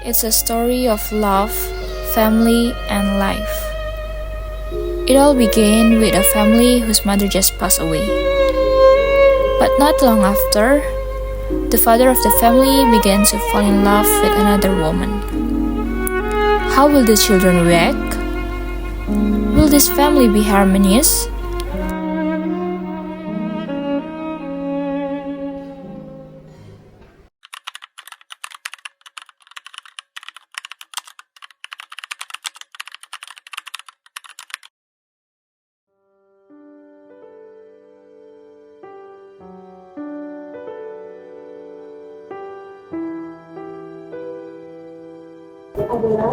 It's a story of love, family, and life. It all began with a family whose mother just passed away. But not long after, the father of the family began to fall in love with another woman. How will the children react? Will this family be harmonious? Adela,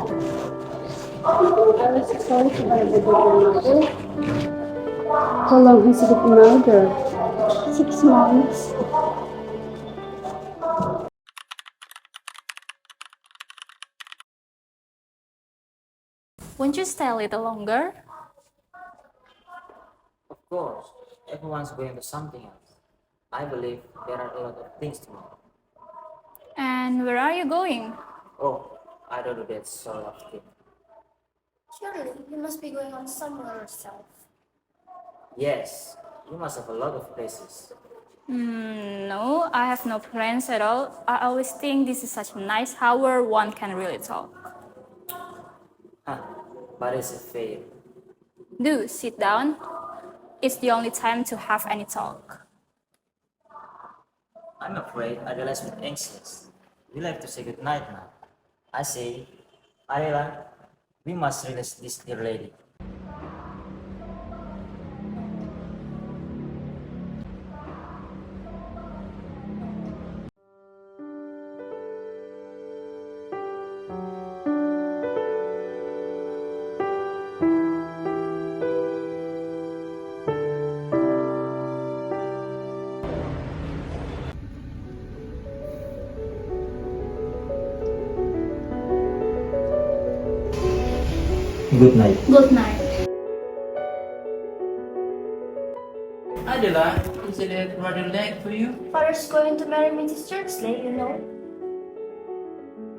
I was so sorry to hear about your mother. How long has it been murdered? 6 months. Won't you stay a little longer? Of course, everyone's going to something else. I believe there are a lot of things tomorrow. And where are you going? Oh, I don't do that sort of thing. Surely you must be going on somewhere yourself. Yes, you must have a lot of places. No, I have no plans at all. I always think this is such a nice hour one can really talk. Huh, but it's a fail. Do sit down. It's the only time to have any talk. I'm afraid Adela's bit anxious. We'll have to say goodnight now. I say, Adela, we must release this dear lady. Good night. Good night. Adela, isn't it rather late for you? Father's going to marry me this Thursday, you know.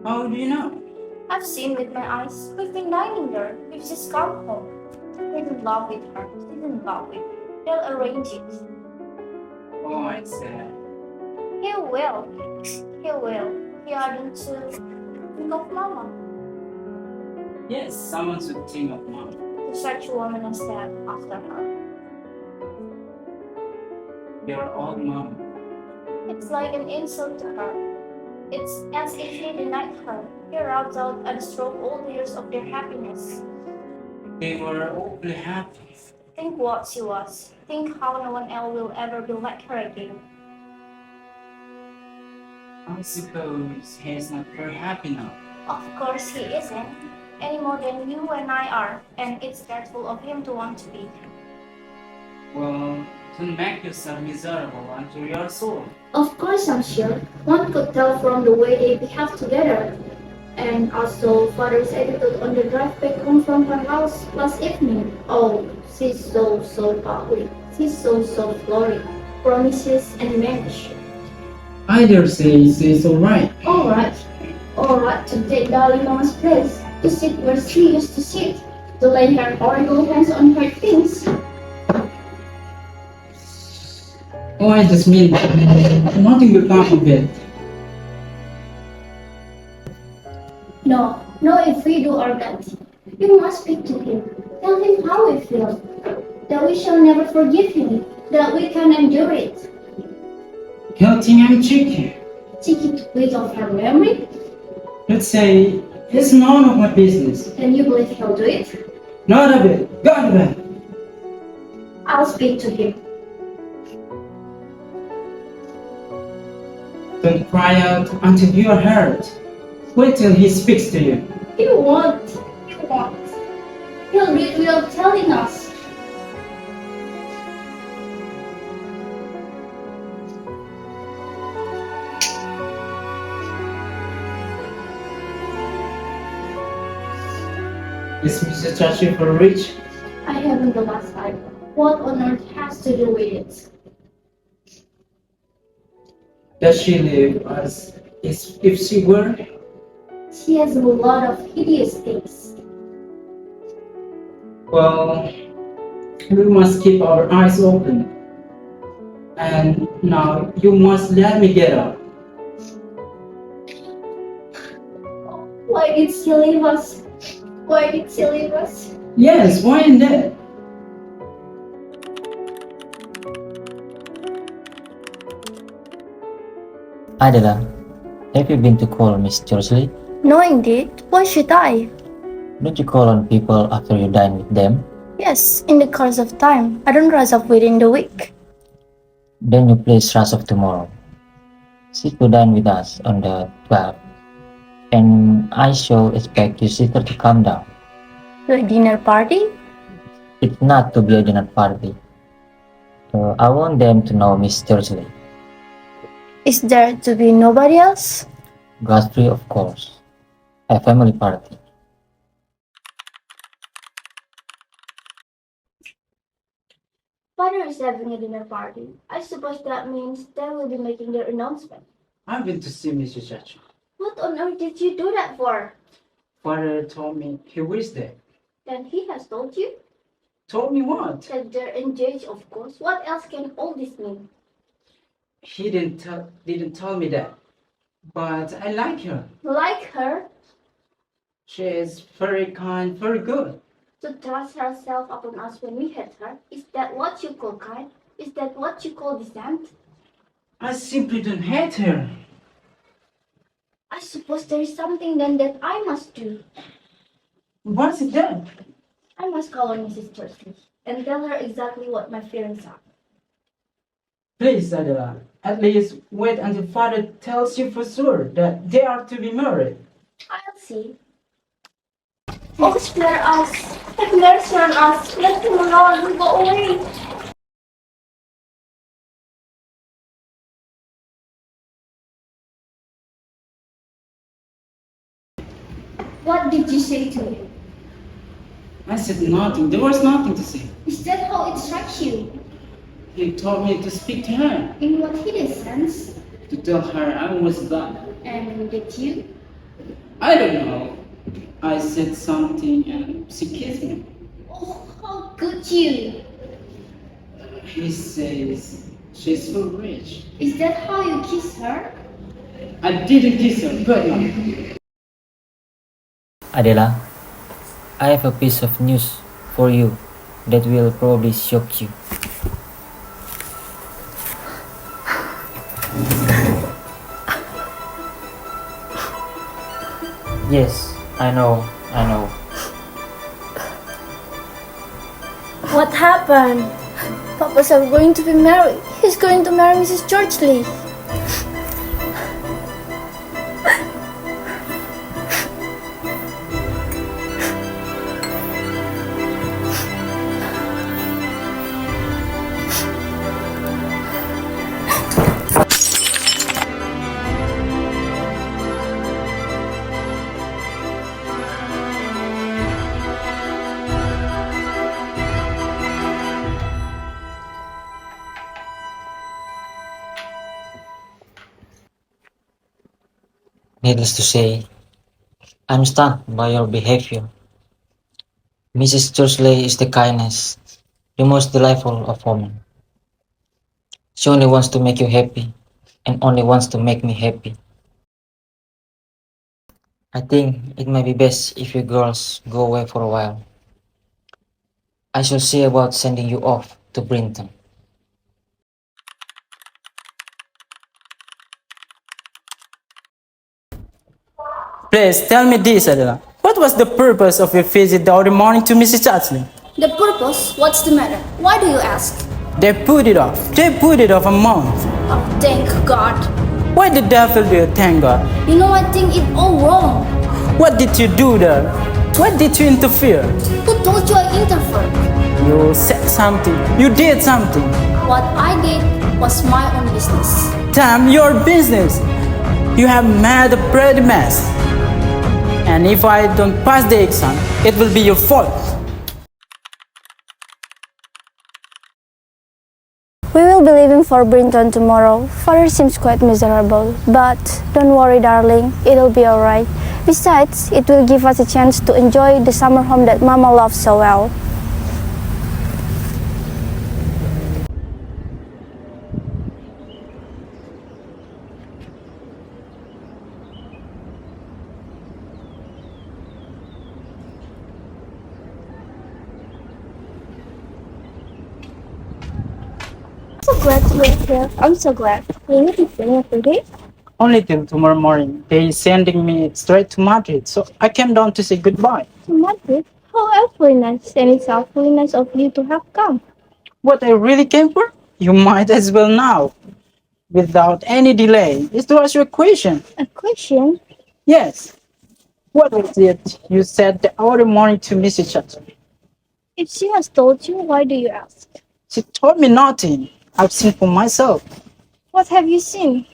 How do you know? I've seen with my eyes. We've been dining there. We've just come home. He's in love with her. She's in love with me. They'll arrange it. Oh, I see. He will. He will. He hadn't to think of Mama. Yes, someone should think of mom. To such a woman as that after her. Your old mom. It's like an insult to her. It's as if he denied her. He robbed out and strove all the years of their happiness. They were awfully happy. Think what she was. Think how no one else will ever be like her again. I suppose he's not very happy now. Of course he isn't, any more than you and I are, and it's dreadful of him to want to be. Well, don't make yourself miserable unto your soul. Of course, I'm sure. One could tell from the way they behave together. And also, father's attitude on the drive back home from her house last evening. Oh, she's so public. She's so florid. Promises and marriage. I dare say she's alright. Alright, to take darling mama's place. To sit where she used to sit. To lay her horrible hands on her things. Oh, I just mean nothing will come of it. No, if we do or that. You must speak to him. Tell him how we feel. That we shall never forgive him. That we can endure it. He'll think I'm cheeky. Cheeky to please of her memory. Let's say it's none of my business. Then you believe he'll do it? Not a bit. Go to bed. I'll speak to him. Don't cry out until you are hurt. Wait till he speaks to you. He won't. He won't. He'll be without telling us. Is Mrs. Chachi for rich? I haven't the last time. What on earth has to do with it? Does she live as if she were? She has a lot of hideous things. Well, we must keep our eyes open. And now you must let me get up. Why did she leave us? Why did she leave us? Yes, why in that? Adela, have you been to call Miss Georgely? No, indeed. Why should I? Don't you call on people after you dine with them? Yes, in the course of time. I don't rise up within the week. Then you please rush off tomorrow. She could dine with us on the 12th, and I shall expect your sister to come down. To a dinner party? It's not to be a dinner party. I want them to know Miss Georgely. Is there to be nobody else? Godfrey, of course. A family party. Father is having a dinner party. I suppose that means they will be making their announcement. I've been to see Mrs. Chachi. What on earth did you do that for? Father told me he wished that. Then he has told you Told me what? that they're engaged, of course. What else can all this mean? He didn't tell me that. But I like her. Like her, She is very kind, very good. to thrust herself upon us when we hate her. Is that what you call kind? Is that what you call decent? I simply don't hate her. I suppose there is something then that I must do. What's it then? I must call on Mrs. Georgely and tell her exactly what my feelings are. Please, Adela, at least wait until father tells you for sure that they are to be married. I'll see. Oh, spare us. Have mercy on us. Let him alone. Go away. What did you say to him? I said nothing. There was nothing to say. Is that how it strikes you? He told me to speak to her, In what hideous sense? to tell her I was glad. And did you? I don't know. I said something and she kissed me. Oh, how could you? He says she's so rich. Is that how you kiss her? I didn't kiss her, but no. Adela, I have a piece of news for you that will probably shock you. Yes, I know. What happened? Papa's are going to be married. He's going to marry Mrs. Georgely. Needless to say, I'm stunned by your behavior. Mrs. Georgely is the kindest, the most delightful of women. She only wants to make you happy, and only wants to make me happy. I think it might be best if you girls go away for a while. I shall see about sending you off to Brinton. Please tell me this, Adela. What was the purpose of your visit the other morning to Mrs. Chatley? The purpose? What's the matter? Why do you ask? They put it off. They put it off a month. Oh, thank God. Why the devil do you thank God? You know, I think it's all wrong. What did you do there? Why did you interfere? Who told you I interfered? You said something. You did something. What I did was my own business. Damn your business. You have made a pretty mess. And if I don't pass the exam, it will be your fault. We will be leaving for Brinton tomorrow. Father seems quite miserable, but don't worry, darling, it'll be alright. Besides, it will give us a chance to enjoy the summer home that Mama loves so well. I'm so glad to be here. I'm so glad. Will you be staying for days? Only till tomorrow morning. They sending me straight to Madrid, so I came down to say goodbye. To Madrid? How awfully nice, and it's awfully nice of you to have come. What I really came for? You might as well now. Without any delay. Is to ask you a question. A question? Yes. What was it you said the other morning to Mrs. Chatter? If she has told you, why do you ask? She told me nothing. I've seen for myself. What have you seen?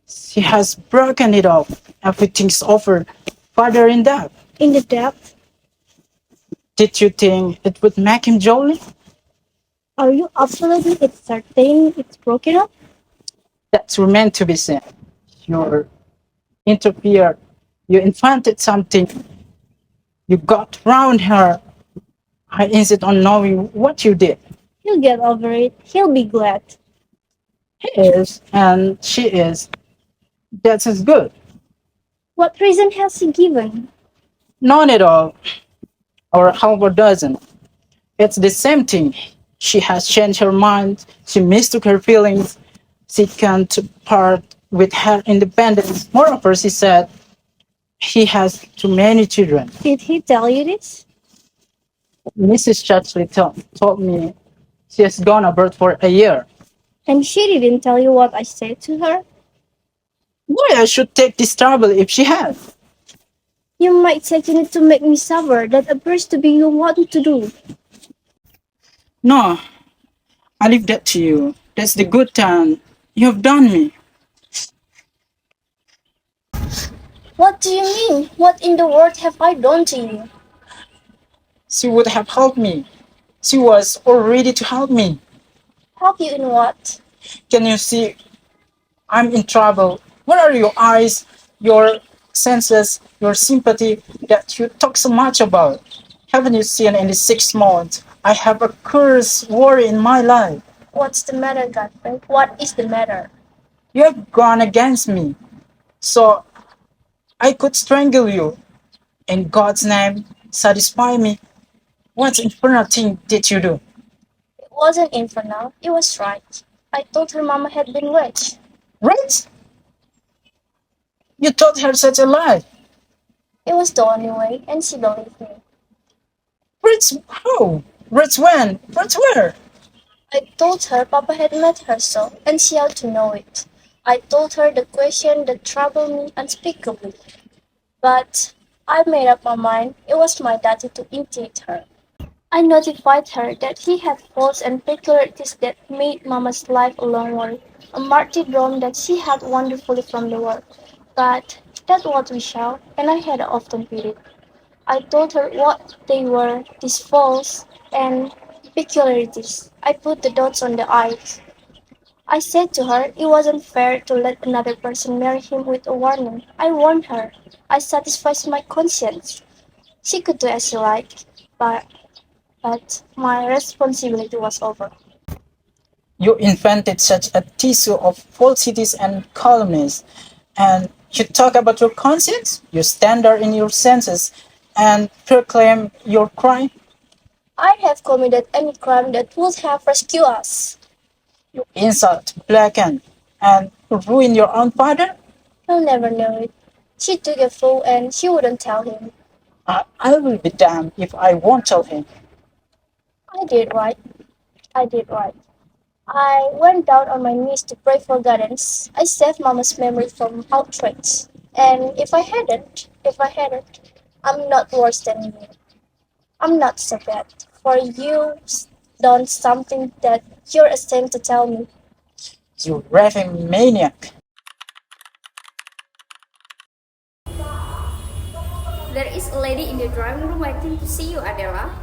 She has broken it off. Everything's over. Further in depth. In the depth? Did you think it would make him jolly? Are you absolutely certain it's broken up? That's remained to be seen. You interfered. You invented something. You got round her. I insist on knowing what you did. He'll get over it. He'll be glad. He is, and she is. That's as good. What reason has he given? None at all. Or half a dozen. It's the same thing. She has changed her mind. She mistook her feelings. She can't part with her independence. Moreover, she said he has too many children. Did he tell you this? Mrs. Chatley told me she has gone abroad for a year. And she didn't tell you what I said to her? Why I should take this trouble if she has? You might take it to make me suffer. That appears to be you want to do. No, I leave that to you. That's the good turn you have done me. What do you mean? What in the world have I done to you? She would have helped me. She was all ready to help me. Help you in what? Can you see? I'm in trouble. Where are your eyes, your senses, your sympathy that you talk so much about? Haven't you seen in the 6 months? I have a curse worry in my life. What's the matter, Godfrey? What is the matter? You have gone against me, so I could strangle you. In God's name, satisfy me. What infernal thing did you do? It wasn't infernal. It was right. I told her Mama had been rich. Right? You told her such a lie. It was the only way, and she believed me. Rich how? Rich when? Rich where? I told her Papa had met her so, and she ought to know it. I told her the question that troubled me unspeakably. But I made up my mind it was my duty to imitate her. I notified her that he had faults and peculiarities that made Mama's life a long one, a martyrdom that she had wonderfully from the world. But that what we shall, and I had often pitied. I told her what they were, these faults and peculiarities. I put the dots on the i's. I said to her it wasn't fair to let another person marry him with a warning. I warned her. I satisfied my conscience. She could do as she liked, but my responsibility was over. You invented such a tissue of falsities and calumnies, and you talk about your conscience, you stand there in your senses, and proclaim your crime. I have committed any crime that would have rescued us. You insult, blacken, and ruin your own father. He'll never know it. She took a fool and she wouldn't tell him. I will be damned if I won't tell him. I did right. I did right. I went down on my knees to pray for guidance. I saved Mama's memory from outrage. And if I hadn't, I'm not worse than you. I'm not so bad. For you done something that you're ashamed to tell me. You raving maniac. There is a lady in the drawing room waiting to see you, Adela.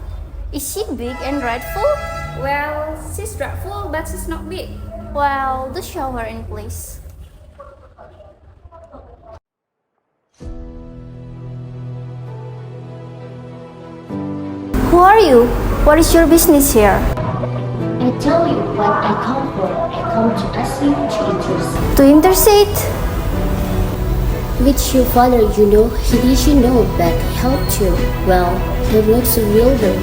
Is she big and dreadful? Well, she's dreadful, but she's not big. Well, do show her in, please. Who are you? What is your business here? I tell you what I come for. I come to ask you to intercede. To intercede? With your father, you know, he did you know, but he helped you. Well, he looks a wielder.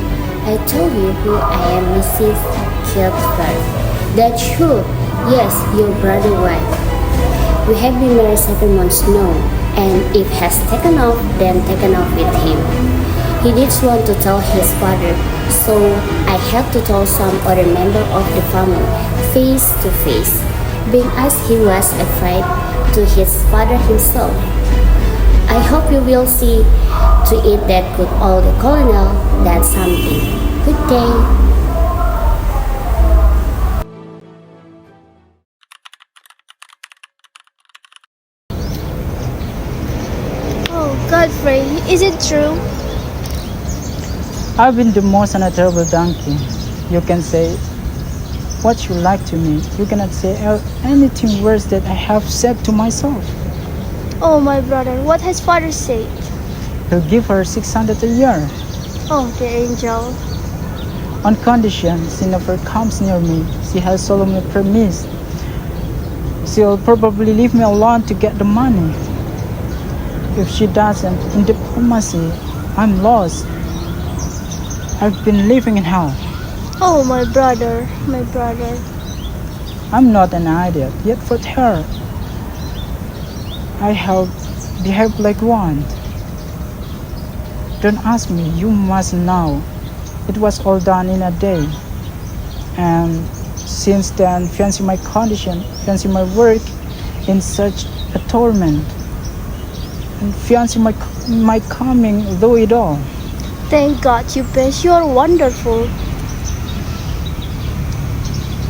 I told you who I am, Mrs. Kilford. That's who? Yes, your brother wife. We have been married 7 months now, and if has taken off, then taken off with him. He did want to tell his father, so I had to tell some other member of the family, face to face, being as he was afraid to his father himself. I hope you will see to it that good old colonel, that's something. Good day. Oh, Godfrey, is it true? I've been the most unutterable donkey. You can say what you like to me. You cannot say anything worse that I have said to myself. Oh, my brother, what has father said? He'll give her 600 a year. Oh, the angel. On condition she never comes near me. She has solemnly promised. She'll probably leave me alone to get the money. If she doesn't, in diplomacy, I'm lost. I've been living in hell. Oh, my brother, my brother. I'm not an idiot, yet for her, I have behaved like one. Don't ask me, you must know. It was all done in a day. And since then, fancy my condition, fancy my work in such a torment. And fancy my coming through it all. Thank God, you best. You are wonderful.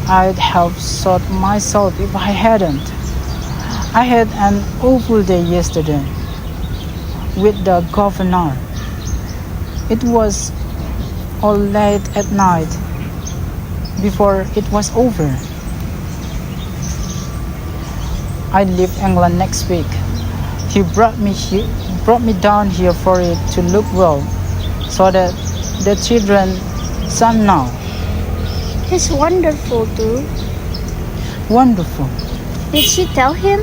I'd have shot myself if I hadn't. I had an awful day yesterday with the governor. It was all late at night before it was over. I leave England next week. He brought me down here for it to look well, so that the children son now. He's wonderful too. Wonderful. Did she tell him?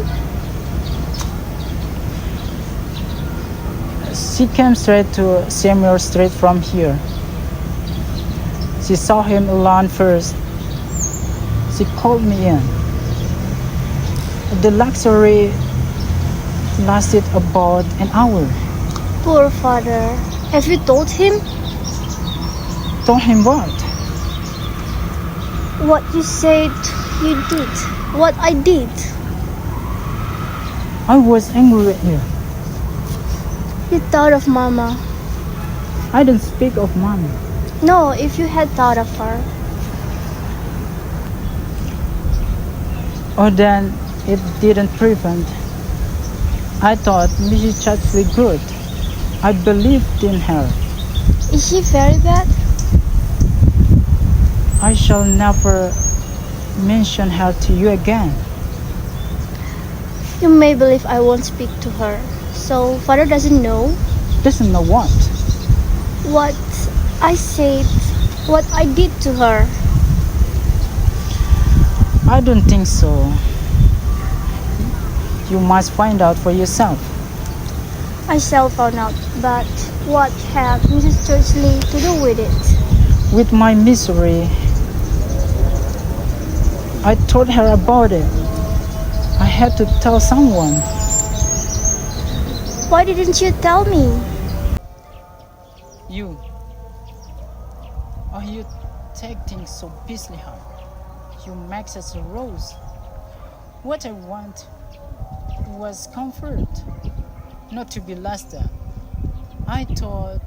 She came straight to Samuel Street from here. She saw him alone first. She called me in. The luxury lasted about an hour. Poor father. Have you told him? Told him what? What you said you did. What I did. I was angry with you. You thought of Mama. I don't speak of mommy. No, if you had thought of her. Or then it didn't prevent. I thought Mrs. Chatsey good. I believed in her. Is she very bad? I shall never mention her to you again. You may believe I won't speak to her. So father doesn't know Doesn't know what? what I said, what I did to her. I don't think so. You must find out for yourself. I shall find out, but what had Mrs. Churchley to do with it? With my misery, I told her about it. I had to tell someone. Why didn't you tell me? You. Oh, you take things so beastly hard. you make such a rose. What I want was comfort, not to be lasted. I thought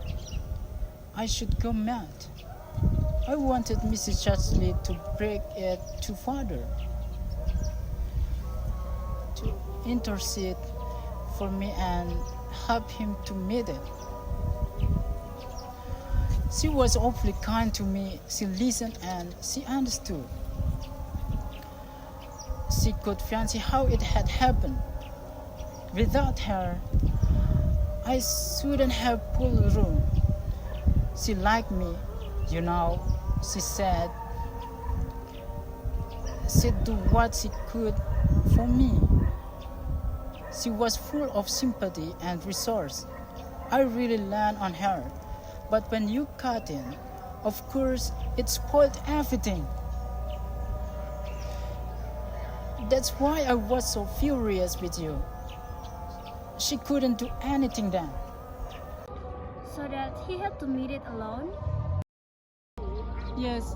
I should go mad. I wanted Mrs. Chatterley to break it to father, to intercede for me and help him to meet it. She was awfully kind to me. She listened and she understood. She could fancy how it had happened. Without her, I shouldn't have pulled through. She liked me, you know, she said. She'd do what she could for me. She was full of sympathy and resource. I really leaned on her. But when you cut in, of course, it spoiled everything. That's why I was so furious with you. She couldn't do anything then. So that he had to meet it alone? Yes,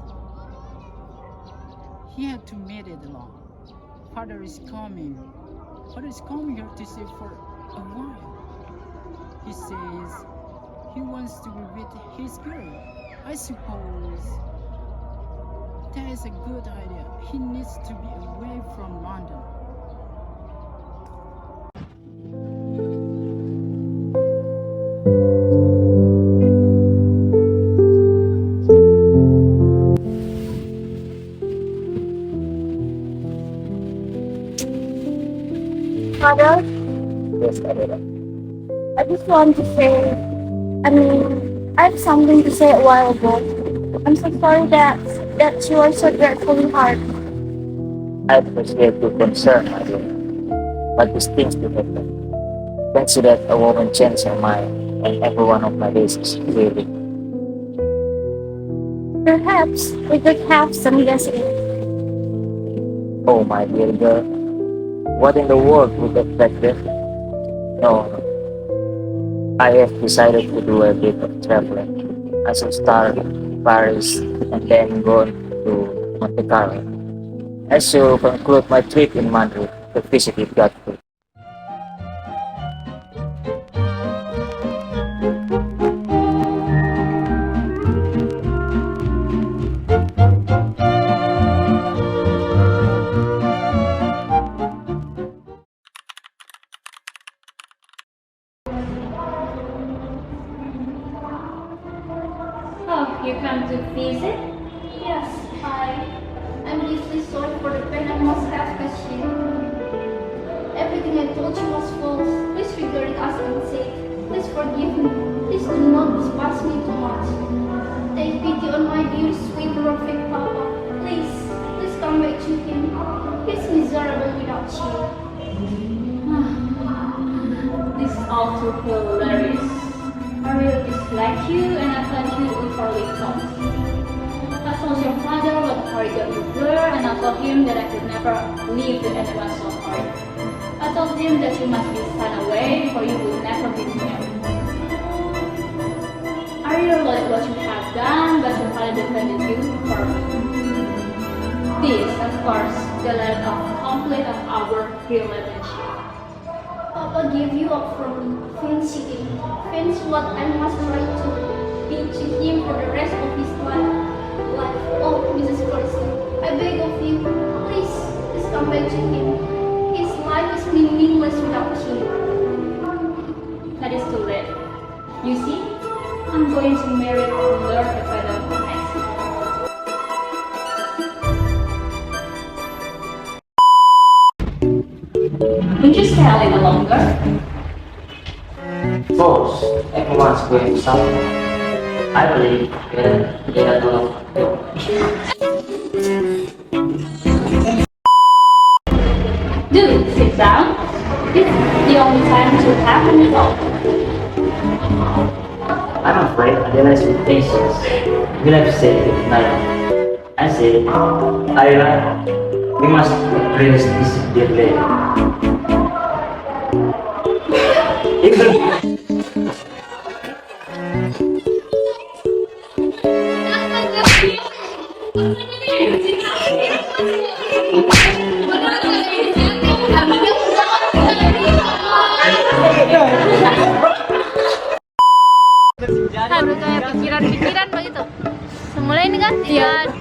he had to meet it alone. Father is coming. Father is coming here to stay for a while. He says he wants to be with his girl. I suppose that is a good idea. He needs to be away from London. Father, Yes, Adela. I just want to say, I have something to say a while ago. I'm so sorry that you are so dreadfully hard. I appreciate your concern, Adela. But these things do happen. Can't see that a woman changes her mind, and every one of my days is really. Perhaps we could have some guessing. Oh, my dear girl. What in the world would affect them? No, no. I have decided to do a bit of traveling. I shall start in Paris and then go to Monte Carlo. I shall conclude my trip in Madrid to visit with Godfrey. Oh, you come to visit? Yes, I'm deeply sorry for the pain I must have caused you. Everything I told you was false. Please regard it as unsafe. Please forgive me. Please do not despise me too much. Take pity on my dear sweet perfect Papa. Please come back to him. He's miserable without you. This is all too hilarious. I really dislike you and I thought you would probably come. I told your father what arrogant you were and I told him that I could never live with anyone so hard. I told him that you must be sent away for you would never be married. I realized what you have done but your father defended you for me. This, of course, the letter of conflict of our relationship. Papa gave you up for me. Fancy what I must try to be to him for the rest of his life. Oh, Mrs. Percy, I beg of you, please come back to him. His life is meaningless without you. That is too late. You see, I'm going to marry Lord Evedon next. Would you stay a little longer? Boss, everyone's going to something. I believe they are all of Do sit down. This is the only time to have an talk. I'm afraid Adela is with patience. Will have said good night. I say, Adela, we must address this dear lady. Dad.